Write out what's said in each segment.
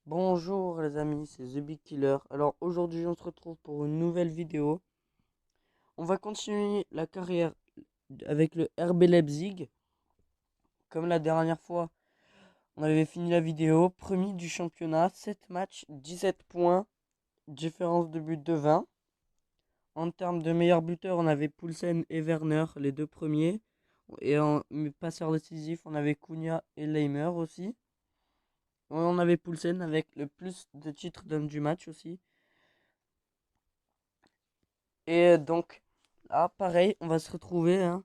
Bonjour les amis, c'est The Big Killer. Alors aujourd'hui on se retrouve pour une nouvelle vidéo. On va continuer la carrière avec le RB Leipzig. Comme la dernière fois, on avait fini la vidéo. Premier du championnat, 7 matchs, 17 points, différence de but de 20. En termes de meilleurs buteurs, on avait Poulsen et Werner, les deux premiers. Et en passeur décisif, on avait Cunha et Leimer aussi. On avait Poulsen avec le plus de titres d'homme du match aussi. Et donc, là, pareil, on va se retrouver, hein.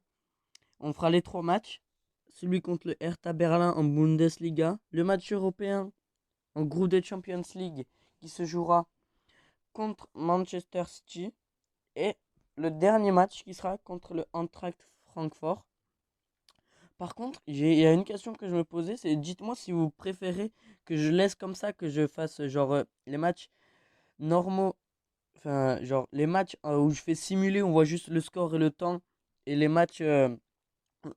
On fera les trois matchs. Celui contre le Hertha Berlin en Bundesliga. Le match européen en groupe de Champions League qui se jouera contre Manchester City. Et le dernier match qui sera contre le Eintracht Francfort. Par contre, il y a une question que je me posais, c'est dites-moi si vous préférez que je laisse comme ça, que je fasse genre les matchs normaux. Enfin, genre les matchs où je fais simuler, on voit juste le score et le temps. Et les matchs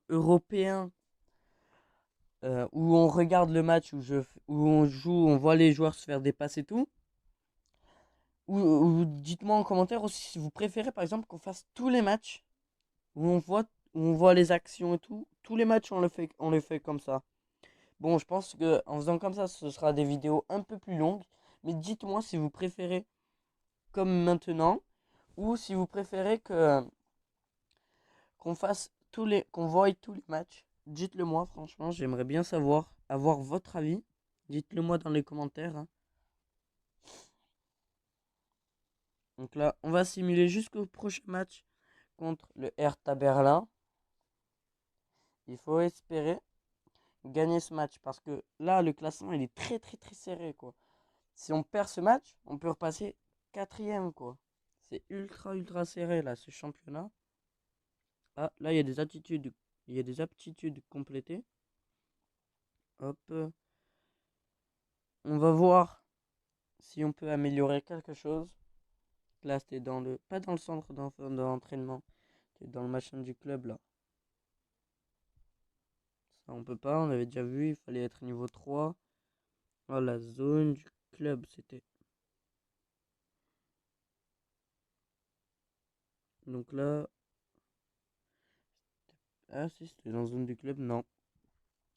européens où on regarde le match, où on joue, on voit les joueurs se faire des passes et tout. Ou dites-moi en commentaire aussi si vous préférez par exemple qu'on fasse tous les matchs où on voit les actions et tout. Tous les matchs on les fait comme ça. Bon, je pense que en faisant comme ça, ce sera des vidéos un peu plus longues. Mais dites-moi si vous préférez comme maintenant ou si vous préférez que qu'on voie tous les matchs. Dites-le moi, franchement, j'aimerais bien savoir, avoir votre avis. Dites-le moi dans les commentaires, hein. Donc là, on va simuler jusqu'au prochain match contre le Hertha Berlin. Il faut espérer gagner ce match parce que là, le classement, il est très très très serré, quoi. Si on perd ce match, on peut repasser quatrième, quoi. C'est ultra ultra serré là, ce championnat. Ah, là, il y a des aptitudes complétées. Hop, on va voir si on peut améliorer quelque chose. Là, c'était pas dans le centre d'entraînement, c'était dans le machin du club là. Ça, on peut pas, on avait déjà vu, il fallait être niveau 3. Oh, la zone du club, c'était. Donc là, ah si, c'était dans la zone du club, non.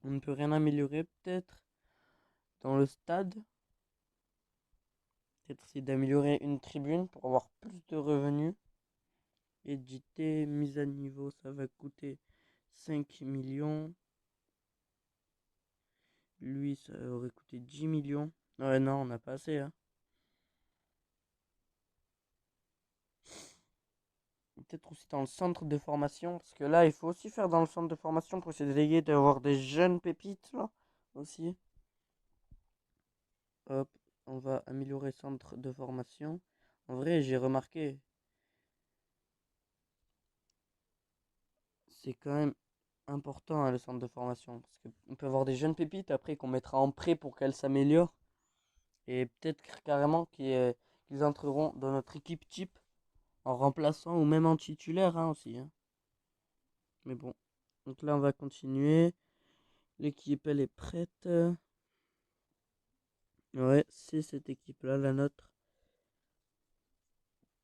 On ne peut rien améliorer, peut-être dans le stade. Peut-être essayer d'améliorer une tribune pour avoir plus de revenus. Éditer, mise à niveau, ça va coûter 5 millions. Lui, ça aurait coûté 10 millions. Ouais, non, on n'a pas assez, hein. Peut-être aussi dans le centre de formation, parce que là, il faut aussi faire dans le centre de formation pour essayer d'avoir des jeunes pépites, là, aussi. Hop, on va améliorer centre de formation. En vrai, j'ai remarqué, c'est quand même important, hein, le centre de formation, parce qu'on peut avoir des jeunes pépites après qu'on mettra en prêt pour qu'elles s'améliorent. Et peut-être carrément qu'ils entreront dans notre équipe type en remplaçant ou même en titulaire, hein, aussi, hein. Mais bon, donc là, on va continuer. L'équipe, elle est prête. Ouais, c'est cette équipe-là, la nôtre.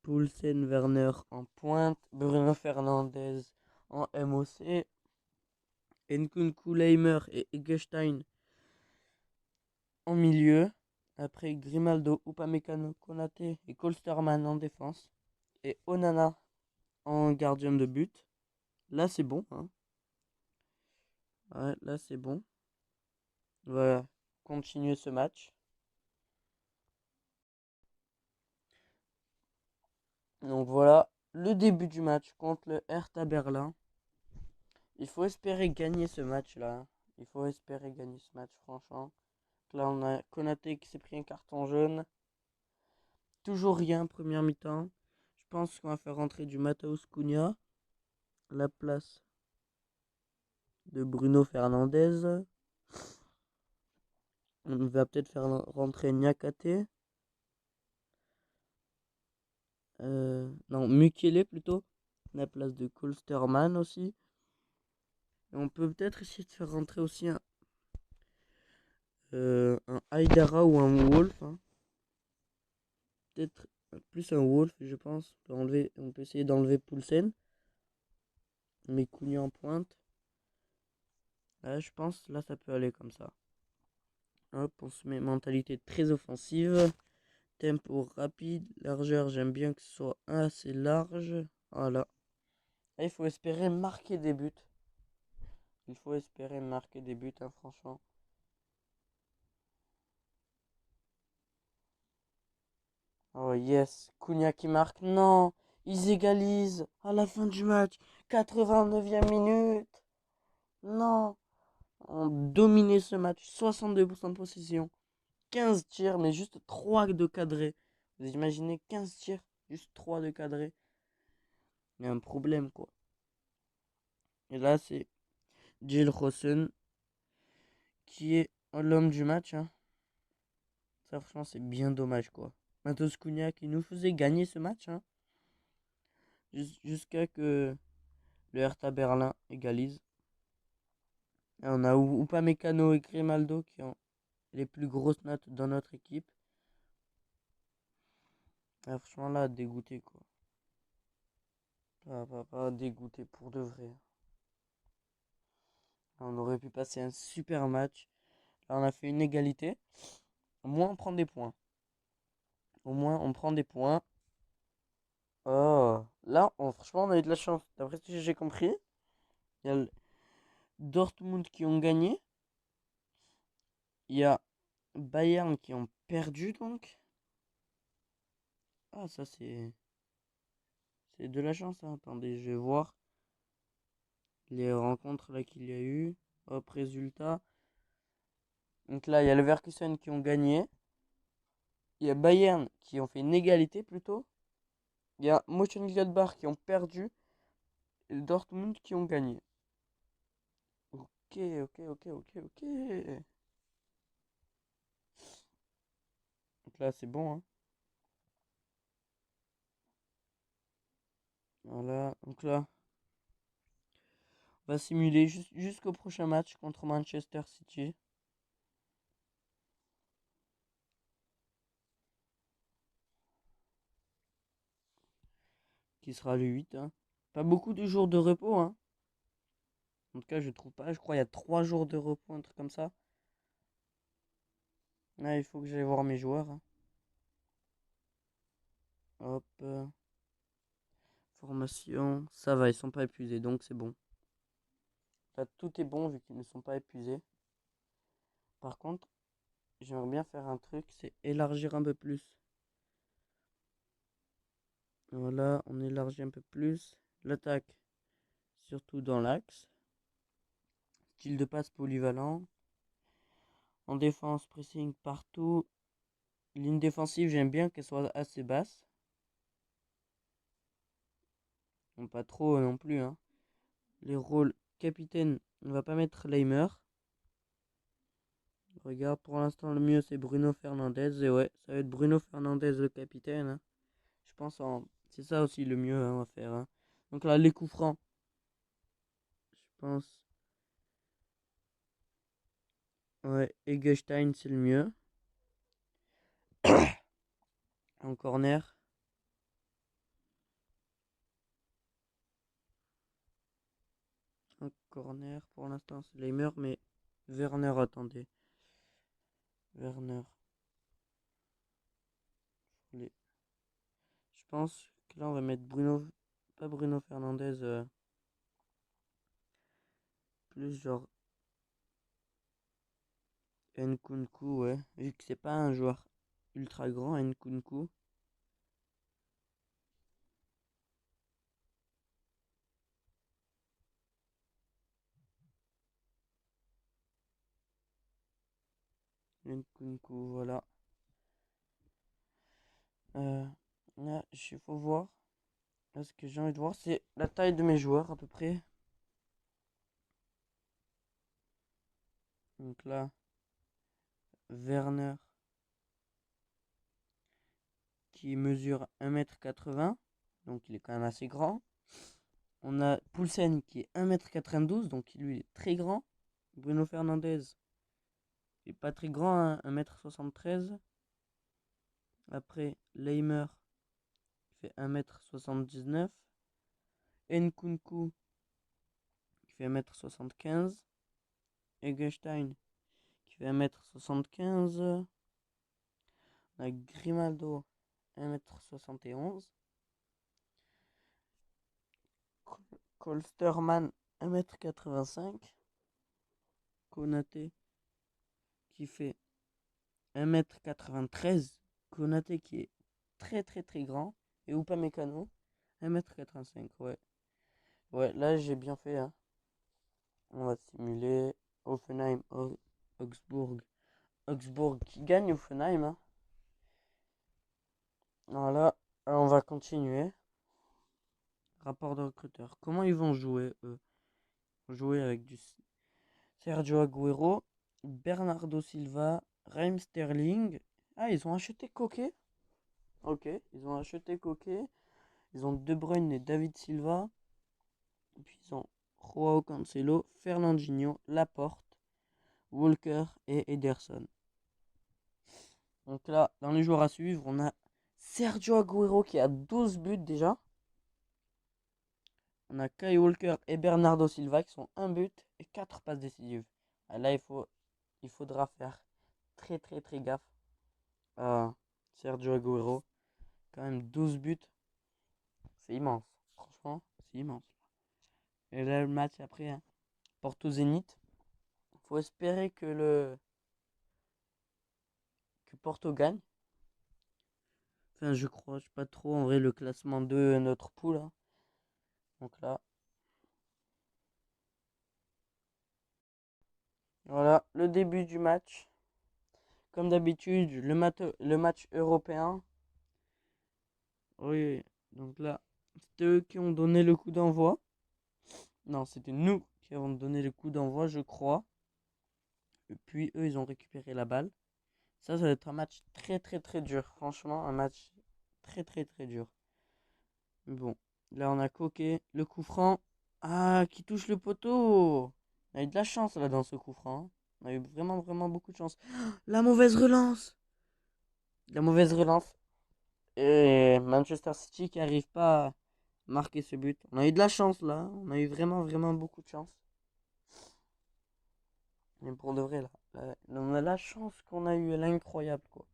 Poulsen, Werner en pointe. Bruno Fernandes en MOC. Nkunku, Leimer et Eggestein en milieu. Après, Grimaldo, Upamecano, Konaté et Kolsterman en défense. Et Onana en gardien de but. Là, c'est bon, hein. Ouais, là, c'est bon. On va continuer ce match. Donc voilà, le début du match contre le Hertha Berlin. Il faut espérer gagner ce match-là. Il faut espérer gagner ce match, franchement. Là, on a Konaté qui s'est pris un carton jaune. Toujours rien, première mi-temps. Je pense qu'on va faire rentrer du Matheus Cunha à la place de Bruno Fernandes. On va peut-être faire rentrer Niakate. Non, Mukele plutôt. À la place de Kolsterman aussi. Et on peut peut-être essayer de faire rentrer aussi Un Haidara ou un Wolf, hein. Peut-être plus un Wolf, je pense. On peut essayer d'enlever Poulsen. Mais Cunha en pointe. Là, je pense, là, ça peut aller comme ça. Hop, on se met mentalité très offensive. Tempo rapide. Largeur, j'aime bien que ce soit assez large. Voilà. Là, il faut espérer marquer des buts. Il faut espérer marquer des buts, hein, franchement. Oh yes, Cunha qui marque. Non, ils égalisent à la fin du match. 89e minute. Non, on dominait ce match. 62% de possession. 15 tirs, mais juste 3 de cadrés. Vous imaginez 15 tirs, juste 3 de cadrés. Il y a un problème, quoi. Et là, c'est Jill Rossen qui est l'homme du match, hein. Ça, franchement, c'est bien dommage, quoi. Matos Cunha qui nous faisait gagner ce match, hein. Jusqu'à que le Hertha Berlin égalise. Et on a Upamecano et Grimaldo qui ont les plus grosses notes dans notre équipe. Ah, franchement, là, dégoûté, quoi. Pas dégoûté pour de vrai. On aurait pu passer un super match. Là, on a fait une égalité. Au moins, on prend des points. Au moins, on prend des points. Oh, là, franchement, on a eu de la chance. D'après ce que j'ai compris, il y a Dortmund qui ont gagné. Il y a Bayern qui ont perdu, donc. Ah, ça, c'est de la chance, hein. Attendez, je vais voir les rencontres là qu'il y a eu. Hop, résultat. Donc là, il y a Leverkusen qui ont gagné. Il y a Bayern qui ont fait une égalité plutôt. Il y a Mönchengladbach qui ont perdu. Et Dortmund qui ont gagné. Ok, ok, ok, ok, ok. Donc là, c'est bon, hein. Voilà, donc là, on va simuler jusqu'au prochain match contre Manchester City. Qui sera le 8, hein. Pas beaucoup de jours de repos, hein. En tout cas, je trouve pas. Je crois qu'il y a 3 jours de repos, un truc comme ça. Là, il faut que j'aille voir mes joueurs, hein. Hop. Formation. Ça va, ils sont pas épuisés, donc c'est bon. Là, tout est bon vu qu'ils ne sont pas épuisés. Par contre, j'aimerais bien faire un truc, c'est élargir un peu plus. Voilà, on élargit un peu plus. L'attaque, surtout dans l'axe. Style de passe polyvalent. En défense, pressing partout. Ligne défensive, j'aime bien qu'elle soit assez basse. Bon, pas trop non plus, hein. Les rôles capitaine, on va pas mettre Leimer. Regarde, pour l'instant, le mieux c'est Bruno Fernandes. Et ouais, ça va être Bruno Fernandes le capitaine, hein. Je pense c'est ça aussi le mieux, hein, à faire, hein. Donc là, les coups francs. Je pense. Ouais, Eggestein c'est le mieux. En corner. En corner, pour l'instant c'est Leimer, mais Werner, attendez. Werner. Je pense que là on va mettre Bruno. Pas Bruno Fernandes. Plus genre Nkunku, ouais. Vu que c'est pas un joueur ultra grand, Nkunku. Nkunku, voilà. Là, il faut voir. Là, ce que j'ai envie de voir, c'est la taille de mes joueurs à peu près. Donc là, Werner qui mesure 1m80. Donc il est quand même assez grand. On a Poulsen qui est 1m92. Donc lui, il est très grand. Bruno Fernandes Il est pas très grand, hein, 1m73. Après, Leimer, qui fait 1m79. Nkunku, qui fait 1m75. Eggestein, qui fait 1m75. On a Grimaldo, 1m71. Kolsterman, 1m85. Konaté, qui fait 1m93. Konaté, qui est très très très grand. Et Upamecano, 1m85. Ouais. Ouais, là j'ai bien fait, hein. On va simuler Hoffenheim, Augsbourg. Augsbourg qui gagne Hoffenheim, hein. Voilà, alors on va continuer. Rapport de recruteur. Comment ils vont jouer, eux? Ils vont jouer avec du Sergio Agüero, Bernardo Silva, Raheem Sterling. Ah, ils ont acheté Coquet. Ok, ils ont acheté Coquet. Ils ont De Bruyne et David Silva. Et puis ils ont Joao Cancelo, Fernandinho, Laporte, Walker et Ederson. Donc là, dans les joueurs à suivre, on a Sergio Agüero qui a 12 buts déjà. On a Kyle Walker et Bernardo Silva qui sont 1 but et 4 passes décisives. Ah, là, il faudra faire très très très gaffe à Sergio Agüero. Quand même 12 buts, c'est immense. Franchement, c'est immense. Et là, le match après, hein, Porto Zénith. Faut espérer que Porto gagne. Enfin, je crois, je sais pas trop en vrai le classement de notre poule, hein. Donc là, voilà le début du match. Comme d'habitude, le match européen. Oui, donc là, c'était eux qui ont donné le coup d'envoi. Non, c'était nous qui avons donné le coup d'envoi, je crois. Et puis eux, ils ont récupéré la balle. Ça va être un match très très très dur. Franchement, un match très très très dur. Bon, là on a Coquet, le coup franc. Ah, qui touche le poteau. On a eu de la chance là dans ce coup franc, hein. On a eu vraiment vraiment beaucoup de chance. La mauvaise relance. La mauvaise relance. Et Manchester City qui n'arrive pas à marquer ce but. On a eu de la chance là. On a eu vraiment vraiment beaucoup de chance. Mais pour de vrai on a la chance qu'on a eu, elle est incroyable quoi.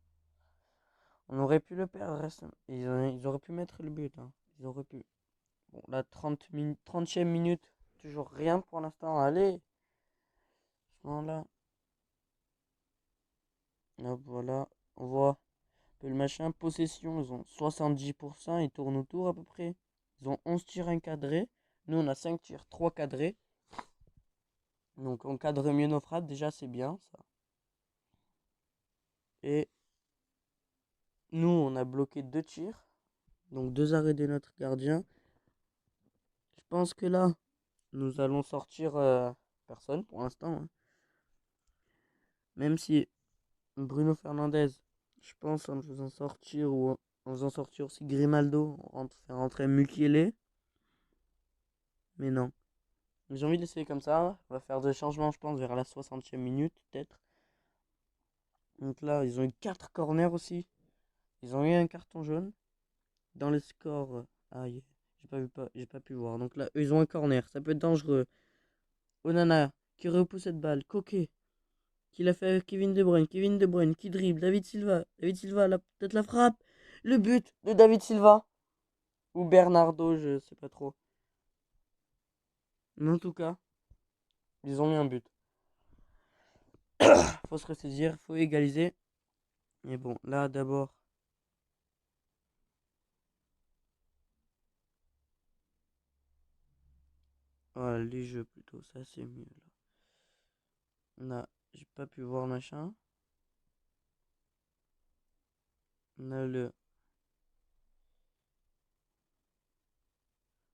On aurait pu le perdre. Ils auraient pu mettre le but, hein. Ils auraient pu. Bon, la 30e minute, toujours rien pour l'instant. Allez, là, hop, voilà, on voit un peu le machin. Possession, ils ont 70%, ils tournent autour à peu près. Ils ont 11 tirs encadrés. Nous, on a 5 tirs, 3 cadrés. Donc, on cadre mieux nos frappes, déjà, c'est bien ça. Et nous, on a bloqué 2 tirs. Donc, 2 arrêts de notre gardien. Je pense que là, nous allons sortir personne pour l'instant, hein. Même si Bruno Fernandes, je pense en faisant sortir ou en faisant sortir aussi Grimaldo, faire rentrer Mukiele. Mais non. J'ai envie de l'essayer comme ça. On va faire des changements, je pense, vers la 60e minute, peut-être. Donc là, ils ont eu 4 corners aussi. Ils ont eu un carton jaune. Dans les scores. Aïe, j'ai pas pu voir. Donc là, eux, ils ont un corner. Ça peut être dangereux. Onana, qui repousse cette balle. Coquet, qui l'a fait avec Kevin De Bruyne. Kevin De Bruyne, qui dribble. David Silva. David Silva, peut-être la frappe. Le but de David Silva. Ou Bernardo, je sais pas trop. Mais en tout cas, ils ont mis un but. Faut se ressaisir, faut égaliser. Mais bon, là d'abord. Voilà, les jeux plutôt, ça c'est mieux là. J'ai pas pu voir machin. On a le.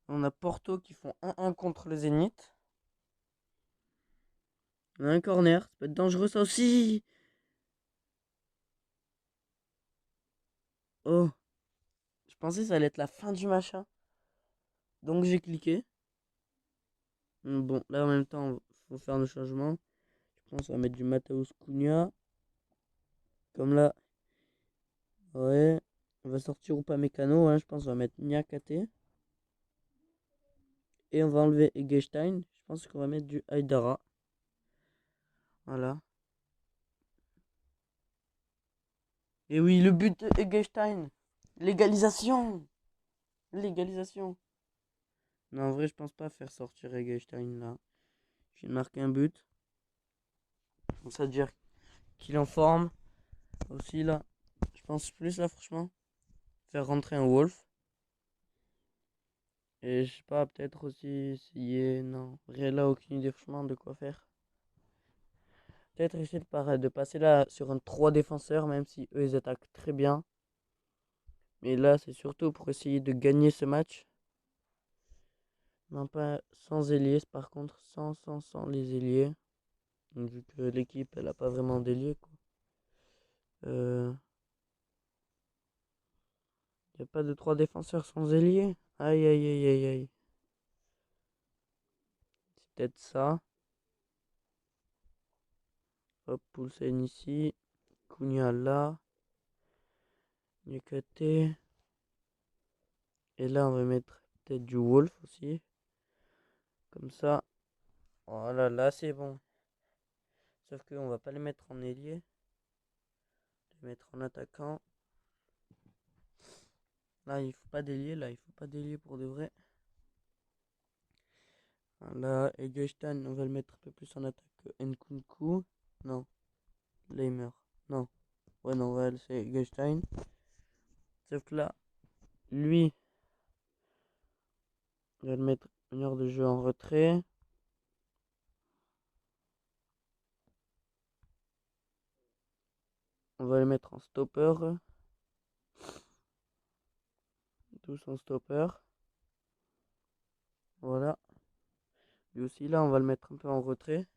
On a Porto qui font 1-1 contre le Zénith. On a un corner, ça peut être dangereux ça aussi. Oh, je pensais que ça allait être la fin du machin. Donc j'ai cliqué. Bon, là en même temps, faut faire le changement. pense qu'on va mettre du Matheus Cunha. Comme là, ouais. On va sortir Upamecano, hein, je pense qu'on va mettre Niakate. Et on va enlever Eggestein. Je pense qu'on va mettre du Haidara. Voilà. Et oui, le but de Eggestein. L'égalisation. L'égalisation. Non, en vrai, je pense pas faire sortir Eggestein là. Je vais marquer un but. Donc ça veut dire qu'il est en forme. Aussi là. Je pense plus là, franchement. Faire rentrer un Wolf. Et je sais pas, peut-être aussi essayer. Non, là, aucune idée, franchement, de quoi faire. Peut-être essayer de passer là sur un 3 défenseurs, même si eux ils attaquent très bien. Mais là, c'est surtout pour essayer de gagner ce match. Non, pas sans ailier, par contre, sans les ailiers. Donc, vu que l'équipe, elle a pas vraiment d'ailier, quoi. Y a pas de 3 défenseurs sans ailier. Aïe, aïe, aïe, aïe, aïe. C'est peut-être ça. Hop, Poulsen ici. Cunha là. Niakate. Et là, on va mettre peut-être du Wolf aussi. Comme ça. Voilà, là, c'est bon. Sauf qu'on va pas les mettre en ailier. Les mettre en attaquant. Là, il faut pas d'ailier. Là, il faut pas d'ailier pour de vrai. Là, Eggestein, on va le mettre un peu plus en attaque que Nkunku. Non. Leimer. Non. Ouais, non, ouais, c'est Eggestein. Sauf que là, lui, on va le mettre une heure de jeu en retrait. On va le mettre en stopper. Tous en stopper. Voilà. Lui aussi, là, on va le mettre un peu en retrait.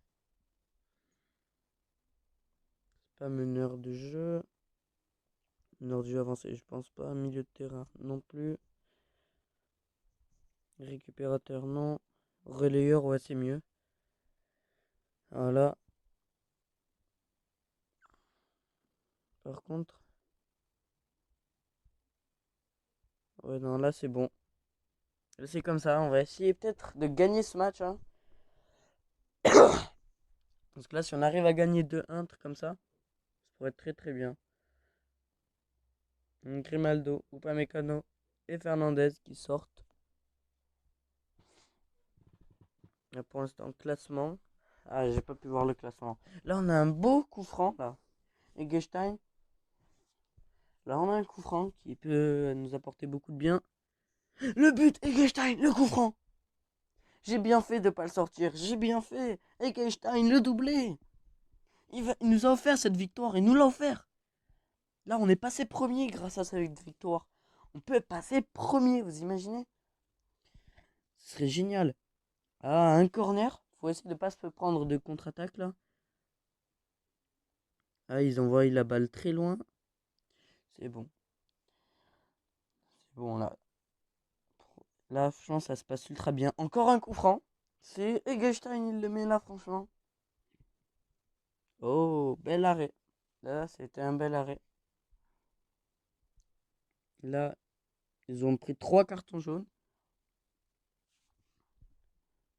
C'est pas meneur de jeu. Meneur de jeu avancé, je pense pas. Milieu de terrain non plus. Récupérateur, non. Relayeur, ouais, c'est mieux. Voilà. Par contre. Ouais, non, là, c'est bon. C'est comme ça. On va essayer peut-être de gagner ce match, hein. Parce que là, si on arrive à gagner 2-1, truc comme ça pourrait être très très bien. Grimaldo, Upamecano et Fernandez qui sortent. Là, pour l'instant, classement. Ah, j'ai pas pu voir le classement. Là, on a un beau coup franc, là. Eggestein. Là, on a un coup franc qui peut nous apporter beaucoup de bien. Le but, Eggestein, le coup franc. J'ai bien fait de pas le sortir. J'ai bien fait. Eggestein, le doublé. Il nous a offert cette victoire. Il nous l'a offert. Là, on est passé premier grâce à cette victoire. On peut passer premier, vous imaginez? Ce serait génial. Ah, un corner. Faut essayer de pas se prendre de contre-attaque là. Ah, ils envoient la balle très loin. C'est bon. C'est bon là. Là, franchement, ça se passe ultra bien. Encore un coup franc. C'est Eggestein, il le met là, franchement. Oh, bel arrêt. Là, c'était un bel arrêt. Là, ils ont pris 3 cartons jaunes.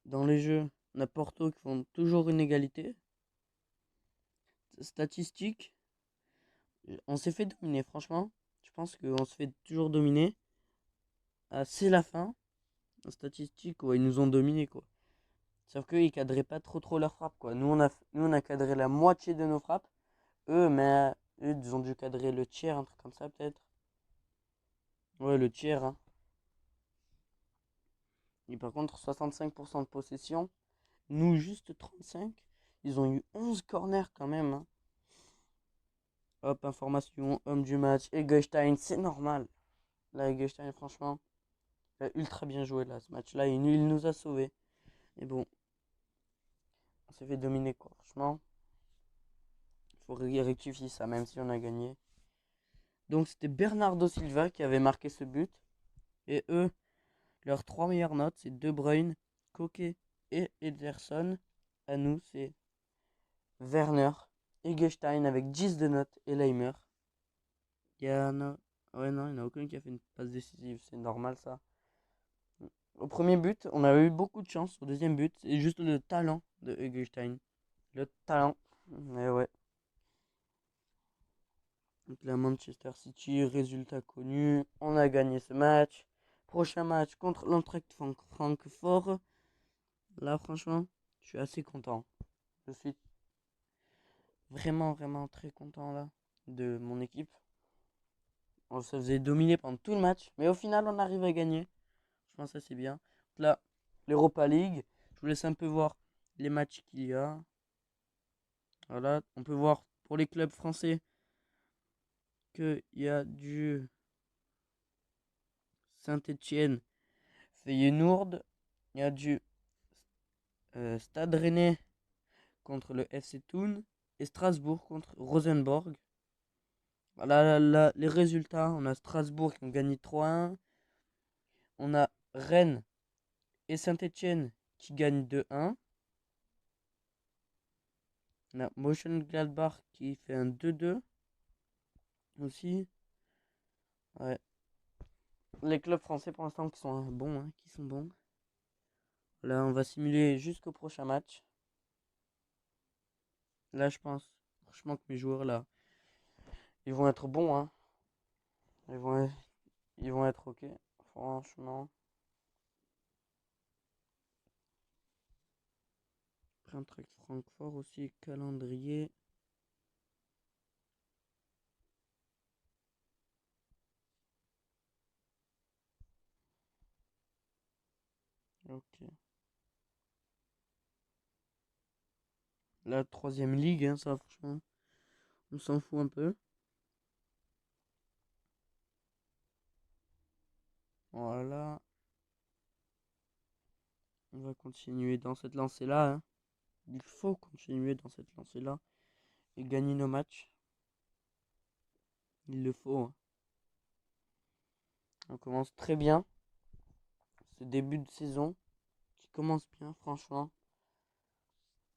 Dans les jeux, on a Porto qui font toujours une égalité. Statistique, on s'est fait dominer, franchement. Je pense qu'on se fait toujours dominer. Ah, c'est la fin. En statistique, ouais, ils nous ont dominé, quoi. Sauf qu'ils cadraient pas trop leurs frappes, quoi. Nous, on a cadré la moitié de nos frappes. Eux, ils ont dû cadrer le tiers, un truc comme ça, peut-être. Ouais, le tiers, hein. Et par contre, 65% de possession. Nous, juste 35. Ils ont eu 11 corners quand même, hein. Hop, information, homme du match, Eggestein, c'est normal. Là, Eggestein, franchement, il a ultra bien joué là, ce match-là. Il nous a sauvés. Et bon, on s'est fait dominer, quoi. Franchement, il faut rectifier ça, même si on a gagné. Donc, c'était Bernardo Silva qui avait marqué ce but. Et eux, leurs 3 meilleures notes, c'est De Bruyne, Koke et Ederson. À nous, c'est Werner, Eggestein avec 10 de notes et Leimer. Il y en a... Ouais, non, il n'y en a aucun qui a fait une passe décisive, c'est normal ça. Au premier but, on a eu beaucoup de chance. Au deuxième but, c'est juste le talent de Eggestein. Le talent. Mais ouais. Donc la Manchester City, résultat connu. On a gagné ce match. Prochain match contre l'Eintracht Francfort. Là, franchement, je suis assez content. Je suis vraiment, vraiment très content là de mon équipe. On se faisait dominer pendant tout le match, mais au final, on arrive à gagner. Je pense que ça c'est bien. Là, l'Europa League, je vous laisse un peu voir les matchs qu'il y a. Voilà, on peut voir pour les clubs français qu'il y a du Saint-Étienne, Feyenoord, il y a du Stade Rennais contre le FC Thun et Strasbourg contre Rosenborg. Voilà les résultats. On a Strasbourg qui ont gagné 3-1. On a Rennes et Saint-Étienne qui gagnent 2-1. On a Mönchengladbach qui fait un 2-2 aussi. Ouais. Les clubs français pour l'instant qui sont bons, hein, qui sont bons. Là, on va simuler jusqu'au prochain match. Là, je pense franchement que mes joueurs là, ils vont être bons, hein. Ils vont être, ils vont être ok, franchement. Eintracht Francfort aussi, calendrier. Ok. La troisième ligue, hein, ça, franchement, on s'en fout un peu. Voilà. On va continuer dans cette lancée-là, hein. Il faut continuer dans cette lancée-là et gagner nos matchs. Il le faut, hein. On commence très bien. Ce début de saison qui commence bien, franchement.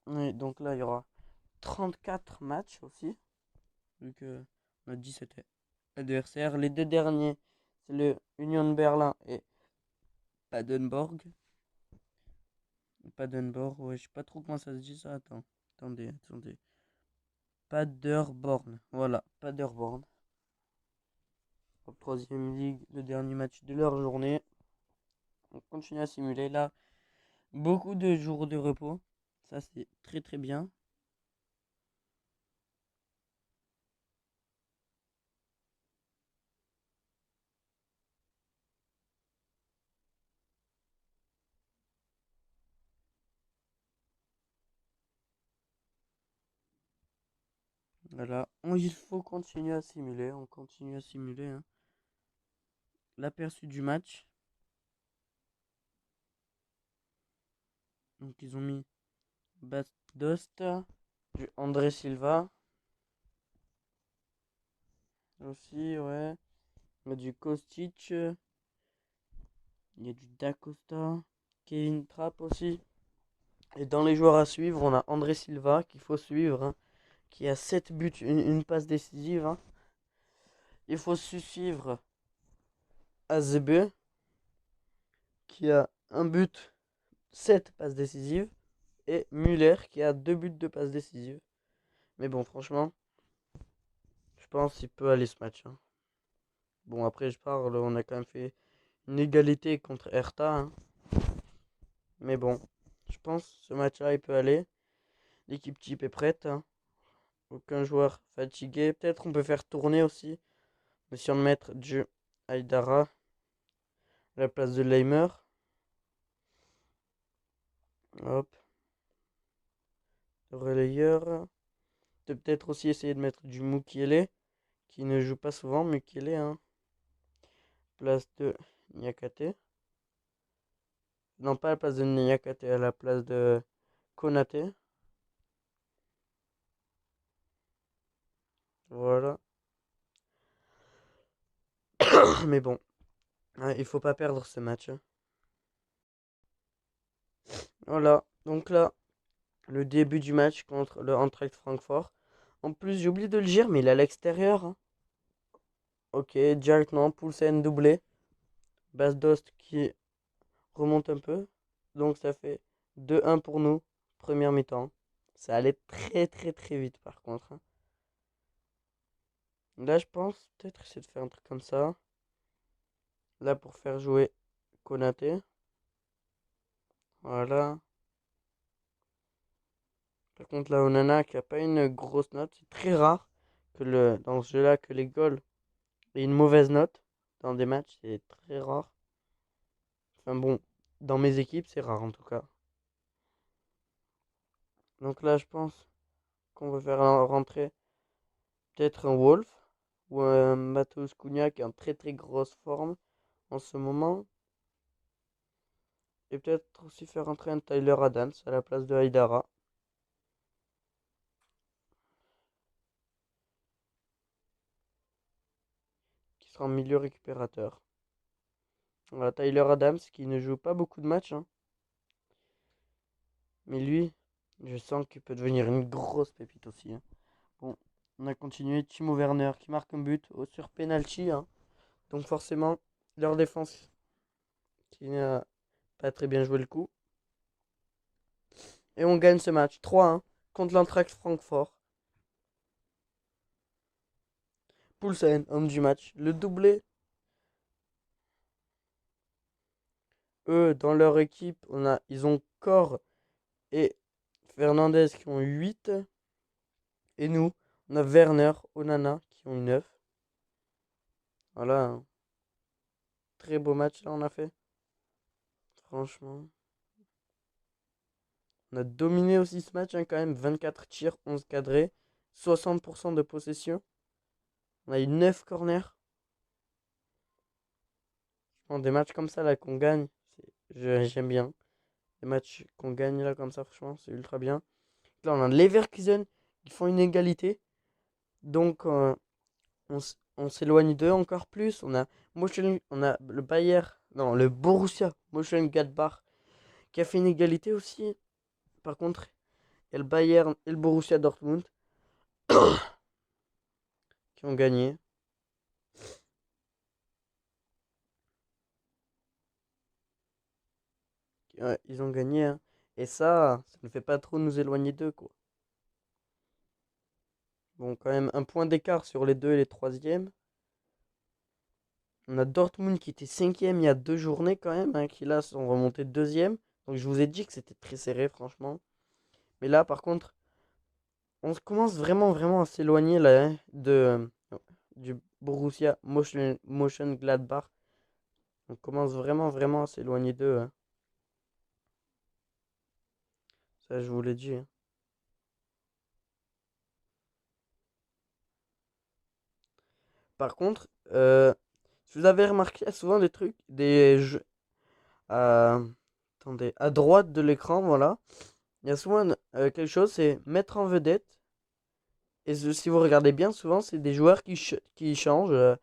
Et donc là, il y aura 34 matchs aussi. Vu que on a 17 adversaires. Les deux derniers, c'est le Union Berlin et Padenborg. Padenborg, ouais, je sais pas trop comment ça se dit ça. Attendez. Paderborn. Voilà, Paderborn. En troisième ligue, le dernier match de leur journée. On continue à simuler là. Beaucoup de jours de repos. Ça, c'est très très bien. Voilà. Il faut continuer à simuler. On continue à simuler, hein. L'aperçu du match. Donc, ils ont mis Bast Dost, du André Silva aussi, ouais. Il y a du Kostic, il y a du Dacosta, Kevin Trapp aussi. Et dans les joueurs à suivre, on a André Silva qu'il faut suivre, hein, qui a 7 buts, une passe décisive, hein. Il faut suivre AZB qui a un but, 7 passes décisives. Et Muller qui a 2 buts de passes décisives. Mais bon, franchement, je pense qu'il peut aller ce match, hein. Bon, après, je parle, on a quand même fait une égalité contre Hertha, hein. Mais bon, je pense que ce match-là, il peut aller. L'équipe type est prête, hein. Aucun joueur fatigué. Peut-être on peut faire tourner aussi. Mais si on met du Aïdara à la place de Leimer. Hop. Relayeur. Peut-être aussi essayer de mettre du Mukiele. Qui ne joue pas souvent. Mukiele, hein. Place de Niakate. Non, pas à la place de Niakate, à la place de Konate. Voilà. Mais bon, ouais, il faut pas perdre ce match, hein. Voilà. Donc là, le début du match contre le Eintracht Francfort. En plus, j'ai oublié de le dire, mais il est à l'extérieur, hein. Ok, direct, non, Poulsen doublé. Bas Dost qui remonte un peu. Donc ça fait 2-1 pour nous, première mi-temps. Ça allait très très très vite par contre, hein. Là, je pense peut-être essayer de faire un truc comme ça. Là, pour faire jouer Konaté. Voilà. Par contre, là, Onana qui a pas une grosse note. C'est très rare que dans ce jeu-là que les goals aient une mauvaise note dans des matchs. C'est très rare. Enfin bon, dans mes équipes, c'est rare en tout cas. Donc là, je pense qu'on va faire rentrer peut-être un Wolf ou un Matheus Cunha qui est en très très grosse forme en ce moment. Et peut-être aussi faire rentrer un Tyler Adams à la place de Haidara, qui sera en milieu récupérateur. Voilà, Tyler Adams qui ne joue pas beaucoup de matchs, hein. Mais lui, je sens qu'il peut devenir une grosse pépite aussi, hein. Bon, on a continué. Timo Werner qui marque un but sur penalty, hein. Donc forcément, leur défense qui n'a pas très bien joué le coup. Et on gagne ce match 3-1 contre l'Eintracht Francfort. Poulsen, homme du match. Le doublé. Eux, dans leur équipe, ils ont Cor et Fernandez qui ont 8. Et nous, on a Werner, Onana qui ont 9. Voilà, un très beau match là on a fait. Franchement. On a dominé aussi ce match, hein, quand même. 24 tirs, 11 cadrés. 60% de possession. On a eu 9 corners. Des matchs comme ça là qu'on gagne, j'aime bien. Les matchs qu'on gagne là comme ça, franchement, c'est ultra bien. Là, on a Leverkusen qui font une égalité. Donc, on s'éloigne d'eux encore plus. On a le Bayer, non, le Borussia Mönchengladbach qui a fait une égalité aussi. Par contre, il y a le Bayern et le Borussia Dortmund qui ont gagné. Ouais, ils ont gagné, hein. Et ça ne fait pas trop nous éloigner d'eux, quoi. Bon, quand même, un point d'écart sur les deux et les troisièmes. On a Dortmund qui était cinquième il y a 2 journées quand même, hein, qui là sont remontés deuxième. Donc je vous ai dit que c'était très serré, franchement. Mais là, par contre, on commence vraiment, vraiment à s'éloigner là, hein, du Borussia Mönchengladbach. On commence vraiment, vraiment à s'éloigner d'eux, hein. Ça, je vous l'ai dit, hein. Par contre, si vous avez remarqué, il y a souvent des trucs, des jeux. euh, attendez, à droite de l'écran, voilà. Il y a souvent quelque chose, c'est mettre en vedette. Et si vous regardez bien, souvent, c'est des joueurs qui changent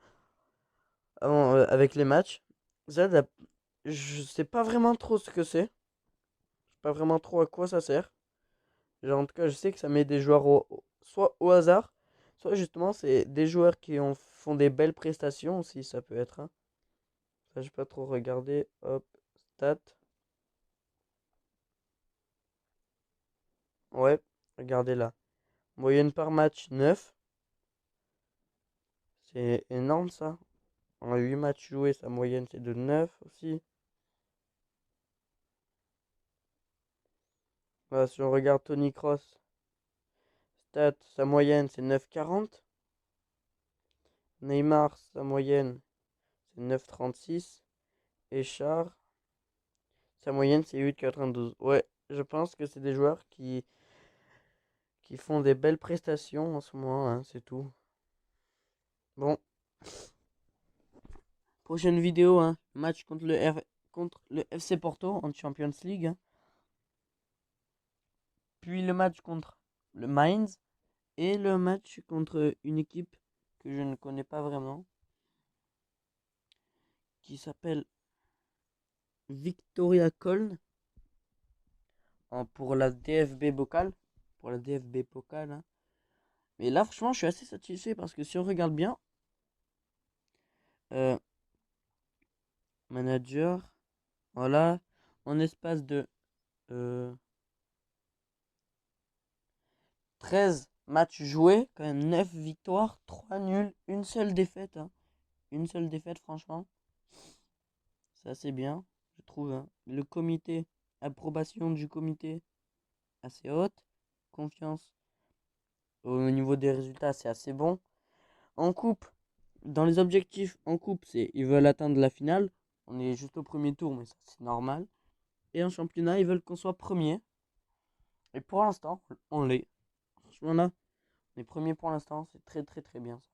avec les matchs. Ça, je sais pas vraiment trop ce que c'est. Je sais pas vraiment trop à quoi ça sert. Genre, en tout cas, je sais que ça met des joueurs soit au hasard, soit justement, c'est des joueurs qui font des belles prestations aussi, ça peut être, hein. Ça, j'ai pas trop regardé. Hop, stats. Ouais, regardez là. Moyenne par match 9. C'est énorme ça. En 8 matchs joués, sa moyenne c'est de 9 aussi. Voilà, si on regarde Tony Cross, stats, sa moyenne c'est 9,40. Neymar, sa moyenne c'est 9,36. Et Char, sa moyenne c'est 8,92. Ouais, je pense que c'est des joueurs qui font des belles prestations en ce moment, hein, c'est tout. Bon, prochaine vidéo, hein, match contre le FC Porto en Champions League, hein. Puis le match contre le Mainz et le match contre une équipe que je ne connais pas vraiment, qui s'appelle Victoria Köln. pour la DFB Pokal. Pour la DFB Pokal, hein. Mais là, franchement, je suis assez satisfait parce que si on regarde bien, euh, manager, voilà, en espace de euh, 13 matchs joués, quand même 9 victoires, 3 nuls, une seule défaite, hein. Une seule défaite, franchement. C'est assez bien, je trouve, hein. Le comité, approbation du comité, assez haute. Confiance au niveau des résultats, c'est assez bon. En coupe, dans les objectifs en coupe, c'est ils veulent atteindre la finale. On est juste au premier tour, mais ça c'est normal. Et en championnat, ils veulent qu'on soit premier. Et pour l'instant, on l'est. Franchement là, on est premier pour l'instant, c'est très très très bien ça.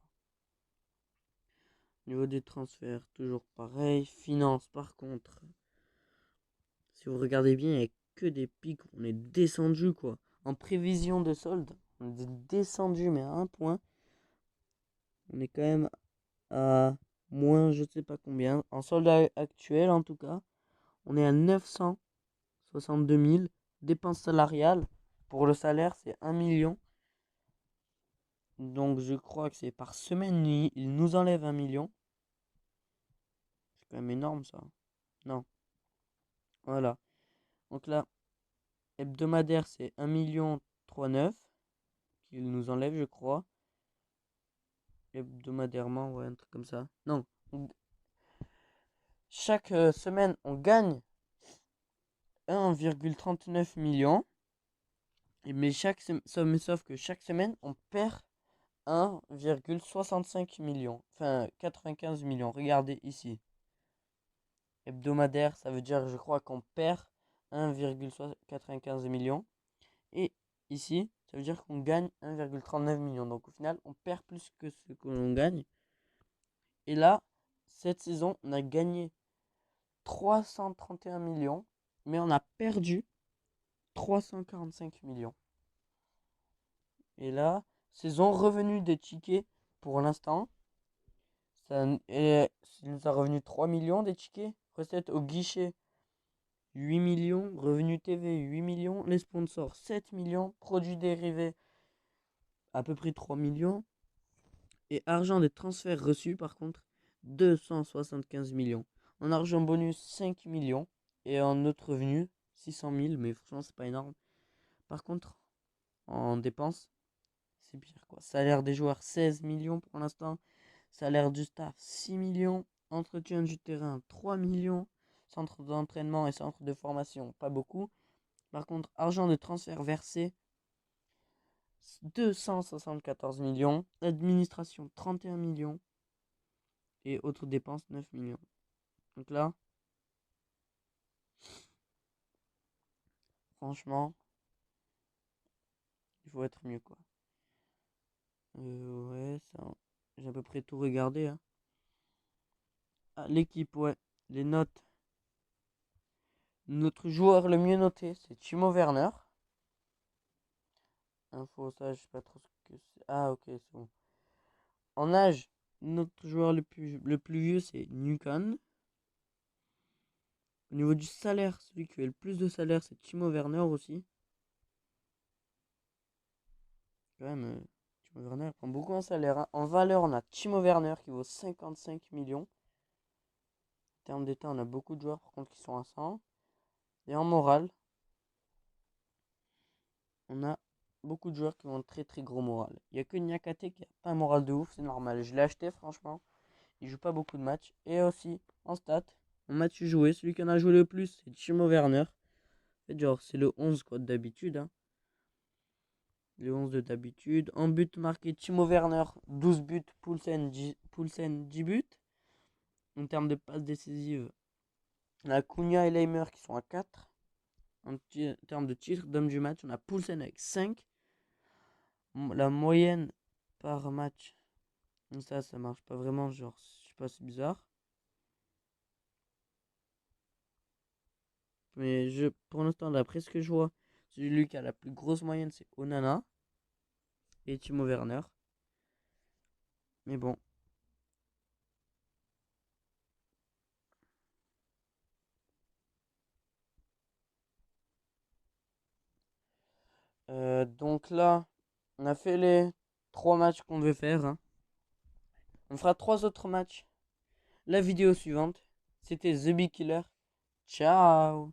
Au niveau des transferts, toujours pareil. Finance, par contre, si vous regardez bien, il n'y a que des pics. On est descendu quoi. En prévision de solde, on est descendu, mais à un point. On est quand même à moins je sais pas combien. En solde actuel en tout cas, on est à 962 000. Dépenses salariales, pour le salaire, c'est 1 million. Donc je crois que c'est par semaine, il nous enlève 1 million. C'est quand même énorme ça. Non, voilà. Donc là, hebdomadaire, c'est 1 million 39 qu'il nous enlève, je crois. Hebdomadairement, ouais, un truc comme ça. Non, chaque semaine, on gagne 1,39 million. Mais sauf que chaque semaine, on perd 1,65 million. Enfin, 95 millions. Regardez ici. Hebdomadaire, ça veut dire, je crois qu'on perd 1,95 million. Et ici, ça veut dire qu'on gagne 1,39 million. Donc au final, on perd plus que ce que l'on gagne. Et là, cette saison, on a gagné 331 millions, mais on a perdu 345 millions. Et là, saison revenu des tickets pour l'instant. Ça nous a revenu 3 millions des tickets. Recettes au guichet 8 millions. Revenus TV 8 millions. Les sponsors 7 millions. Produits dérivés à peu près 3 millions. Et argent des transferts reçus par contre 275 millions. En argent bonus 5 millions. Et en autres revenus 600 000. Mais franchement, c'est pas énorme. Par contre, en dépenses, c'est pire quoi. Salaire des joueurs 16 millions pour l'instant. Salaire du staff 6 millions. Entretien du terrain 3 millions. Centre d'entraînement et centre de formation pas beaucoup. Par contre, argent de transfert versé 274 millions. Administration 31 millions. Et autres dépenses 9 millions. Donc là, franchement, il faut être mieux quoi. Ouais, ça, j'ai à peu près tout regardé, hein. Ah, l'équipe, ouais. Les notes. Notre joueur le mieux noté, c'est Timo Werner. Info, ça, je sais pas trop ce que c'est. Ah, ok, c'est bon. En âge, notre joueur le plus vieux, c'est Nukan. Au niveau du salaire, celui qui a le plus de salaire, c'est Timo Werner aussi. Quand même, Timo Werner prend beaucoup en salaire, hein. En valeur, on a Timo Werner qui vaut 55 millions. En termes d'état, on a beaucoup de joueurs par contre qui sont à 100. Et en morale, on a beaucoup de joueurs qui ont un très très gros moral. Il n'y a que Nyakate qui a pas un moral de ouf, c'est normal. Je l'ai acheté franchement. Il joue pas beaucoup de matchs. Et aussi, en stats, en match joué, celui qui en a joué le plus, c'est Timo Werner. En fait, genre, c'est le 11 quoi d'habitude, hein. Le 11 de d'habitude. En but marqué, Timo Werner, 12 buts, Poulsen 10 buts. En termes de passes décisives, on a Cunha et Leimer qui sont à 4. En termes de titres d'homme du match, on a Poulsen avec 5. La moyenne par match, ça marche pas vraiment, genre, je sais pas, c'est bizarre. Mais pour l'instant, d'après ce que je vois, celui qui a la plus grosse moyenne, c'est Onana et Timo Werner. Mais bon, Donc là, on a fait les 3 matchs qu'on devait faire, hein. On fera 3 autres matchs la vidéo suivante. C'était The Big Killer. Ciao.